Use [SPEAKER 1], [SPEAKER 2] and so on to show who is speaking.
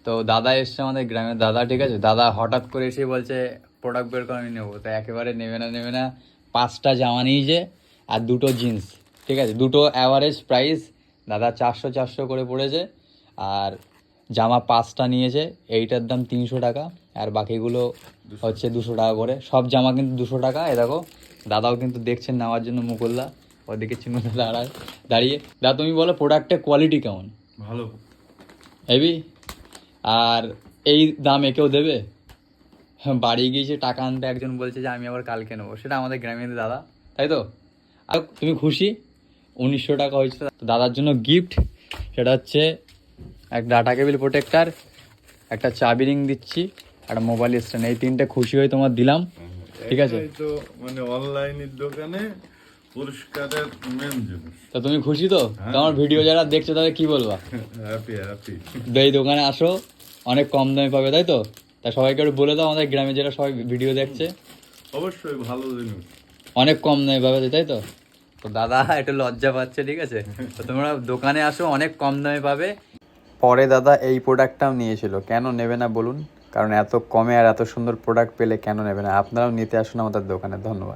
[SPEAKER 1] তো দাদা এসছে আমাদের গ্রামের দাদা, ঠিক আছে, দাদা হঠাৎ করে এসে বলছে প্রোডাক্ট বের করে আমি নেবো, তো একেবারে নেবে না 5টা জামা নিয়েছে আর 2টো জিন্স, ঠিক আছে, দুটো অ্যাভারেজ প্রাইস দাদা 400 করে পড়েছে। আর জামা 5টা নিয়েছে, এইটার দাম 300 টাকা আর বাকিগুলো হচ্ছে 200 টাকা করে। সব জামা কিন্তু 200 টাকা। এ দেখো দাদাও কিন্তু দেখছেন নেওয়ার জন্য, মুকুলদা ওদিকে চিনুদা দাঁড়িয়ে। দাদা তুমি বলো প্রোডাক্টের কোয়ালিটি কেমন?
[SPEAKER 2] ভালো
[SPEAKER 1] হেভি। আর এই দামে কেউ দেবে? বাড়ি গিয়েছে টাকা আনতে, একজন বলছে যে আমি আবার কালকে নেবো, সেটা আমাদের গ্রামের দাদা, তাই তো? আর তুমি খুশি? 1900 টাকা হয়েছিল দাদার জন্য গিফট, সেটা হচ্ছে এক ডাটা কেবিল প্রোটেক্টার, একটা চাবি রিং দিচ্ছি, একটা মোবাইল স্ট্যান্ড, এই 3টে খুশি হয়ে তোমার দিলাম, ঠিক আছে?
[SPEAKER 2] তো মানে অনলাইনের দোকানে পুরস্কারের মেন জিনিস।
[SPEAKER 1] তো তুমি খুশি তো? তোমার ভিডিও যারা দেখছো তাদের কি বলবা?
[SPEAKER 2] Happy happy.
[SPEAKER 1] এই দোকানে আসো, অনেক কম দামে পাবে, তাই তো? তা সবাইকে একটু বলে দাও আমাদের গ্রামে যারা সবাই ভিডিও দেখছে,
[SPEAKER 2] অবশ্যই ভালো জিনিস,
[SPEAKER 1] অনেক কম দামে পাবে, তাই তো? তো দাদা একটু লজ্জা পাচ্ছে, ঠিক আছে? তো তোমরা দোকানে আসো, অনেক কম দামে পাবে। পরে দাদা এই প্রোডাক্টটাও নিয়েছিল, কেন নেবে না বলুন? কারণ এত কমে আর এত সুন্দর প্রোডাক্ট পেলে কেন নেবে না? আপনারাও নিতে আসুন আমাদের দোকানে। ধন্যবাদ।